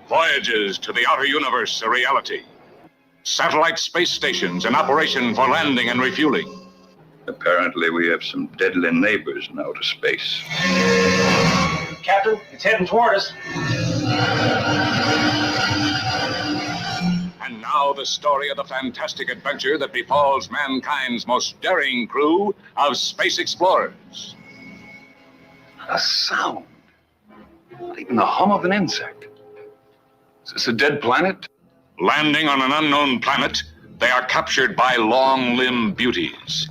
Voyages to the outer universe a reality. Satellite space stations in operation for landing and refueling. Apparently, we have some deadly neighbors in outer space. Captain, it's heading toward us. And now the story of the fantastic adventure that befalls mankind's most daring crew of space explorers. A sound. Not even the hum of an insect. Is this a dead planet? Landing on an unknown planet, they are captured by long-limbed beauties.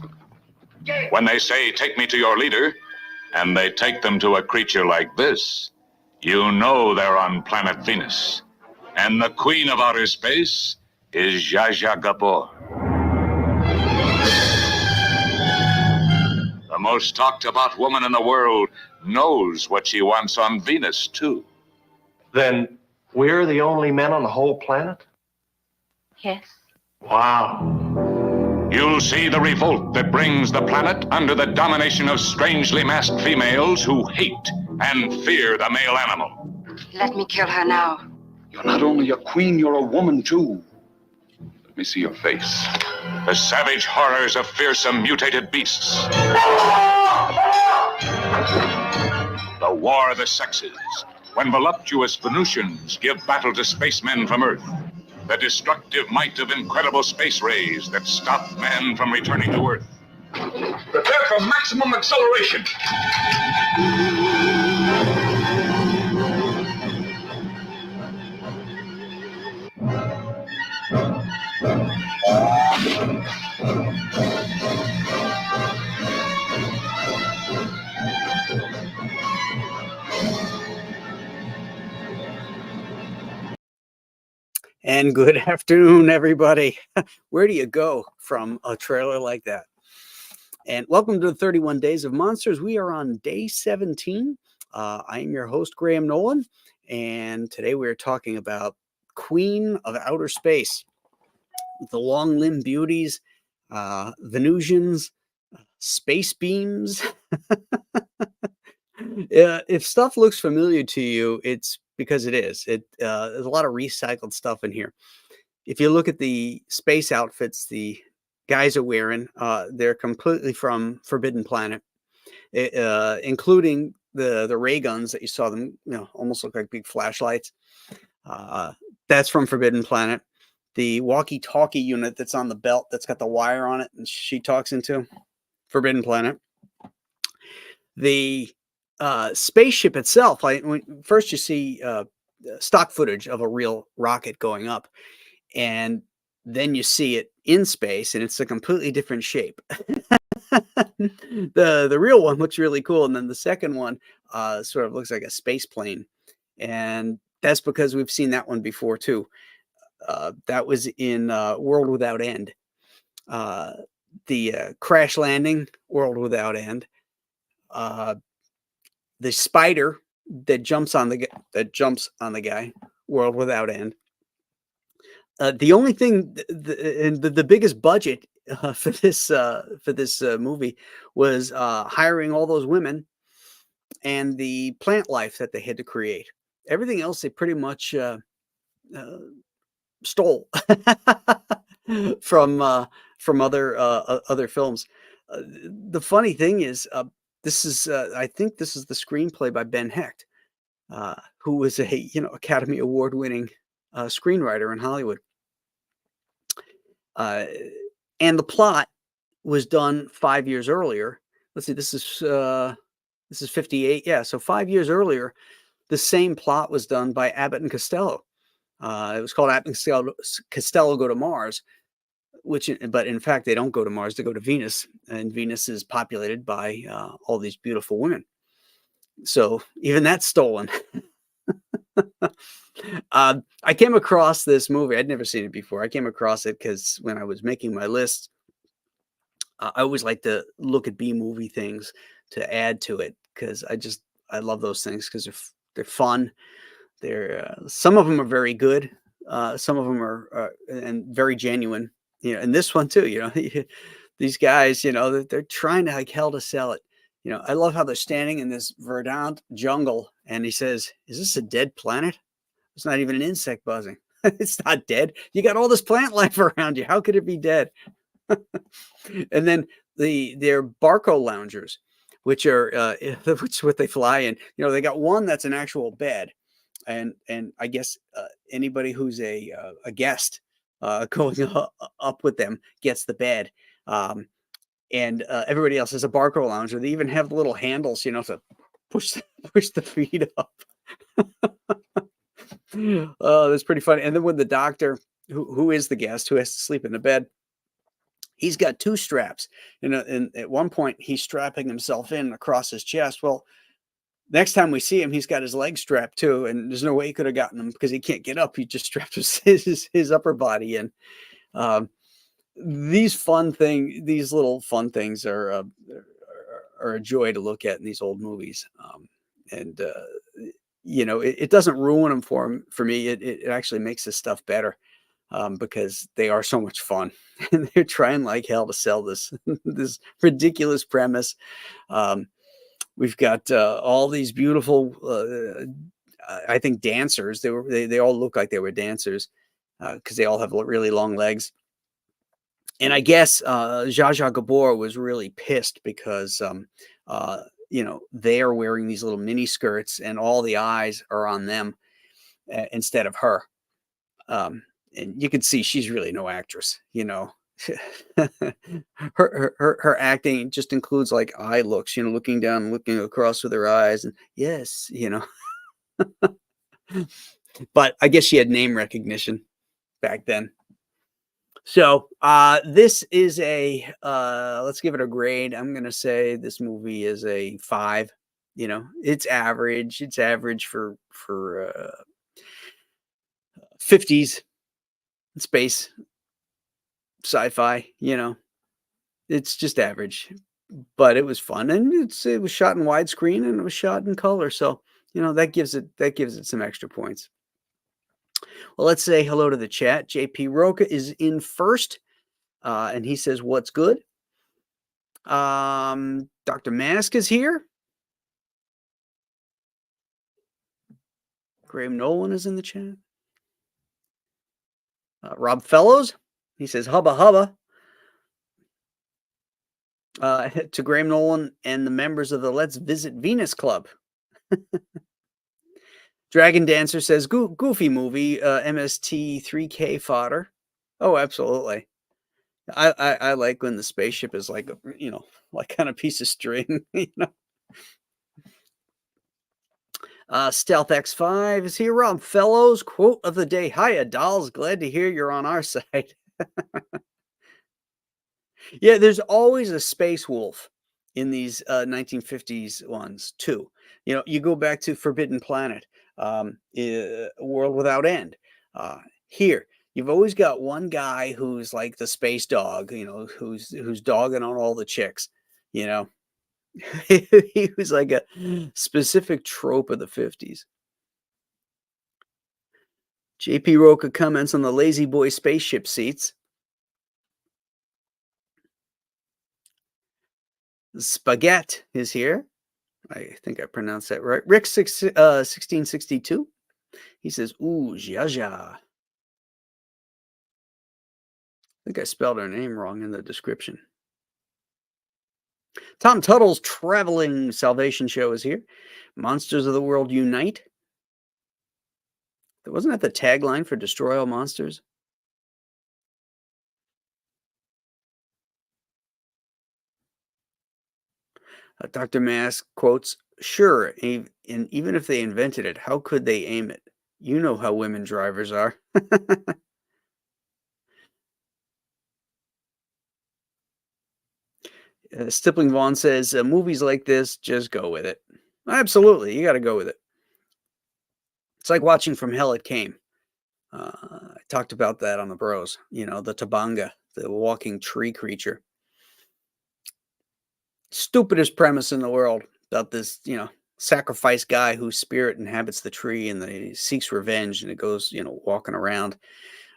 When they say, "Take me to your leader," and they take them to a creature like this, you know they're on planet Venus. And the queen of outer space is ZaZa Gabor. The most talked about woman in the world knows what she wants on Venus, too. Then we're the only men on the whole planet? Yes. Wow. You'll see the revolt that brings the planet under the domination of strangely masked females who hate and fear the male animal. Let me kill her now. You're not only a queen, you're a woman, too. Let me see your face. The savage horrors of fearsome mutated beasts. The war of the sexes, when voluptuous Venusians give battle to spacemen from Earth. The destructive might of incredible space rays that stop man from returning to Earth. Prepare for maximum acceleration. And good afternoon, everybody. Where do you go from a trailer like that? And welcome to the 31 Days of Monsters. We are on day 17. I am your host, Graham Nolan, and today we are talking about Queen of Outer Space. The long-limbed beauties, Venusians, space beams. If stuff looks familiar to you, it's because it is. There's a lot of recycled stuff in here. If you look at the space outfits the guys are wearing, they're completely from Forbidden Planet, including the ray guns that you saw them, almost look like big flashlights. That's from Forbidden Planet. The walkie-talkie unit that's on the belt that's got the wire on it and she talks into, Forbidden Planet. The spaceship itself, first you see stock footage of a real rocket going up, and then you see it in space, and it's a completely different shape. The real one looks really cool, and then the second one sort of looks like a space plane, and that's because we've seen that one before too. That was in World Without End. The crash landing, World Without End. The spider that jumps on the guy, World Without End. The only thing, the biggest budget for this movie was hiring all those women and the plant life that they had to create. Everything else they pretty much stole from other films. The funny thing is, this is I think this is the screenplay by Ben Hecht, who was a Academy Award winning screenwriter in Hollywood. And the plot was done 5 years earlier. Let's see, this is 58. Yeah, so 5 years earlier, the same plot was done by Abbott and Costello. It was called Abbott and Costello Go to Mars, but in fact, they don't go to Mars, they go to Venus, and Venus is populated by all these beautiful women. So even that's stolen. I came across this movie. I'd never seen it before. I came across it because when I was making my list, I always like to look at B-movie things to add to it because I love those things because they're fun. They're some of them are very good. Some of them are and very genuine. And this one too. These guys, they're trying to like hell to sell it. I love how they're standing in this verdant jungle, and he says, "Is this a dead planet?" It's not even an insect buzzing. It's not dead. You got all this plant life around you. How could it be dead? And then their Barco loungers, which are which is what they fly in. You know, they got one that's an actual bed, and I guess anybody who's a guest going up with them gets the bed. And everybody else is a Barco lounger. They even have the little handles, you know, to push the feet up. Oh, that's pretty funny. And then when the doctor, who is the guest, who has to sleep in the bed, he's got two straps. And at one point, he's strapping himself in across his chest. Well, next time we see him, he's got his legs strapped too, and there's no way he could have gotten them because he can't get up. He just strapped his upper body in. These little fun things are a joy to look at in these old movies. And you know, it doesn't ruin them for me. It actually makes this stuff better because they are so much fun, and they're trying like hell to sell this this ridiculous premise. We've got all these beautiful, I think, dancers. They all look like they were dancers because they all have really long legs. And I guess ZaZa Gabor was really pissed because you know, they are wearing these little mini skirts and all the eyes are on them instead of her. And you can see she's really no actress, you know. her acting just includes like eye looks, you know, looking down, looking across with her eyes, and yes, you know. But I guess she had name recognition back then. So this is a let's give it a grade. I'm gonna say this movie is a 5. You know, it's average. It's average for 50s space sci-fi. You know, it's just average, but it was fun, and it was shot in widescreen and it was shot in color. So you know, that gives it some extra points. Well, let's say hello to the chat. JP Roca is in first, and he says, "What's good?" Dr. Mask is here. Graham Nolan is in the chat. Rob Fellows, he says, "Hubba hubba." To Graham Nolan and the members of the Let's Visit Venus Club. Dragon Dancer says, "Goofy movie, MST 3K fodder." Oh, absolutely. I like when the spaceship is like, you know, like kind of piece of string, you know. Stealth X5 is here. Rob Fellows, quote of the day. Hiya, dolls. Glad to hear you're on our side. Yeah, there's always a space wolf in these 1950s ones, too. You know, you go back to Forbidden Planet, A World Without End. Here, you've always got one guy who's like the space dog, you know, who's dogging on all the chicks, you know. He was like a specific trope of the 50s. JP Roca comments on the Lazy Boy spaceship seats. Spaghetti is here. I think I pronounced that right. Rick 1662. He says, "Ooh, ZaZa." I think I spelled her name wrong in the description. Tom Tuttle's Traveling Salvation Show is here. Monsters of the World Unite. Wasn't that the tagline for Destroy All Monsters? Dr. Mask quotes, "Sure, and even if they invented it, how could they aim it? You know how women drivers are." Stippling Vaughn says, "Movies like this, just go with it." Absolutely, you got to go with it. It's like watching From Hell It Came. I talked about that on the Bros. You know, the Tabanga, the walking tree creature. Stupidest premise in the world about this, you know, sacrifice guy whose spirit inhabits the tree and he seeks revenge, and it goes, you know, walking around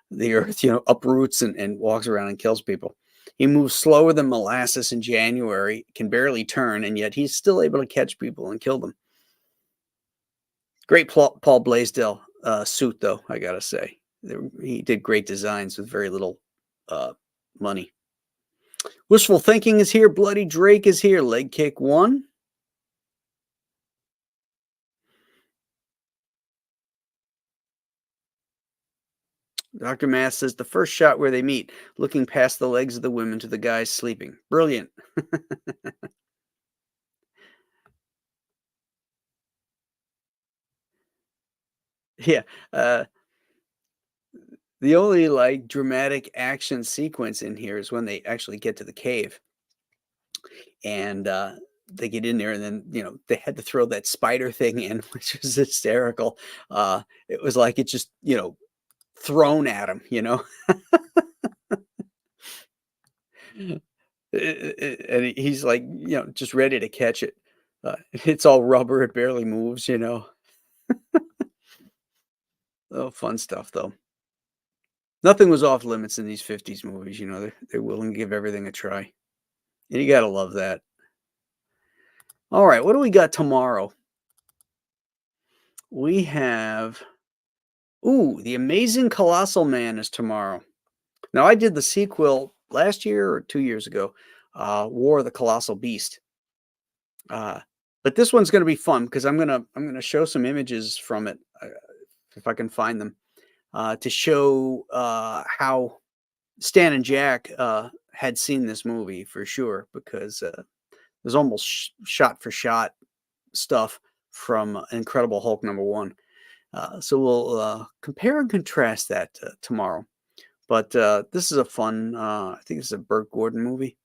the earth, you know, uproots and walks around and kills people. He moves slower than molasses in January, can barely turn, and yet he's still able to catch people and kill them. Great Paul Blaisdell suit, though, I gotta say. He did great designs with very little money. Wishful Thinking is here. Bloody Drake is here. Leg Kick 1. Dr. Mass says the first shot where they meet, looking past the legs of the women to the guys sleeping. Brilliant. Yeah. The only like dramatic action sequence in here is when they actually get to the cave and they get in there, and then they had to throw that spider thing in, which was hysterical. It was like it just thrown at him, and he's like just ready to catch it. It's all rubber, it barely moves. Oh, fun stuff though. Nothing was off limits in these 50s movies. They're willing to give everything a try. And you got to love that. All right, what do we got tomorrow? We have, The Amazing Colossal Man is tomorrow. Now, I did the sequel last year or 2 years ago, War of the Colossal Beast. But this one's going to be fun because I'm gonna show some images from it, if I can find them, to show how Stan and Jack had seen this movie for sure, because there's almost shot for shot stuff from Incredible Hulk #1. So we'll compare and contrast that tomorrow. But this is a fun, I think this is a Burt Gordon movie.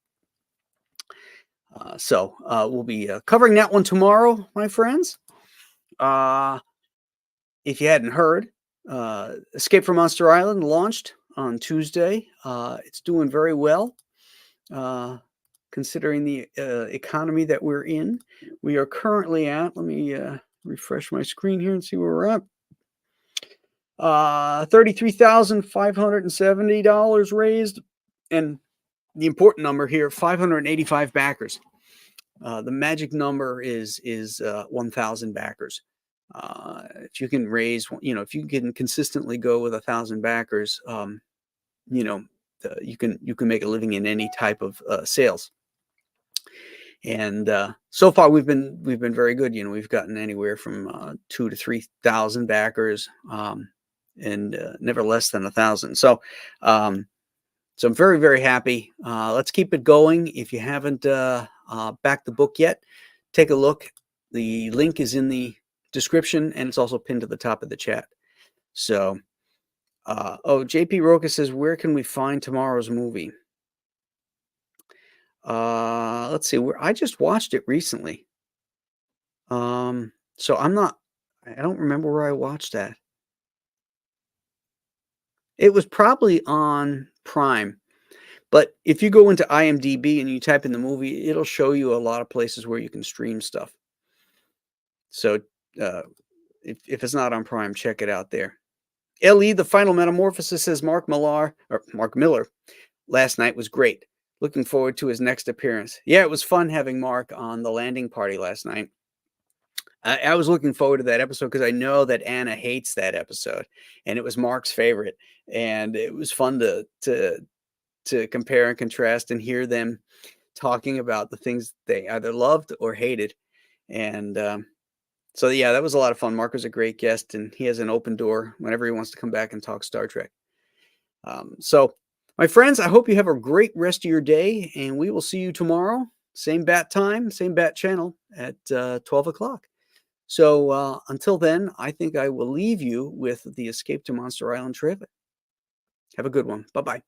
So we'll be covering that one tomorrow, my friends. If you hadn't heard, Escape from Monster Island launched on Tuesday. It's doing very well, considering the economy that we're in. We are currently at, let me refresh my screen here and see where we're at. $33,570 raised, and the important number here, 585 backers. The magic number is 1,000 backers. If you can raise, if you can consistently go with 1,000 backers, you can make a living in any type of sales. And so far we've been very good. We've gotten anywhere from 2,000 to 3,000 backers, and never less than 1,000. So I'm very, very happy. Let's keep it going. If you haven't backed the book yet, take a look. The link is in the description, and it's also pinned to the top of the chat. So, JP Roca says, where can we find tomorrow's movie? Let's see. I just watched it recently. So I don't remember where I watched that. It was probably on Prime. But if you go into IMDb and you type in the movie, it'll show you a lot of places where you can stream stuff. So if it's not on Prime, check it out there. LE, The Final Metamorphosis, says Mark Millar last night was great. Looking forward to his next appearance. Yeah, it was fun having Mark on the landing party last night. I was looking forward to that episode because I know that Anna hates that episode, and it was Mark's favorite. And it was fun to compare and contrast and hear them talking about the things they either loved or hated. And so, yeah, that was a lot of fun. Mark was a great guest, and he has an open door whenever he wants to come back and talk Star Trek. So, my friends, I hope you have a great rest of your day, and we will see you tomorrow. Same bat time, same bat channel at 12 o'clock. So until then, I think I will leave you with the Escape to Monster Island trip. Have a good one. Bye-bye.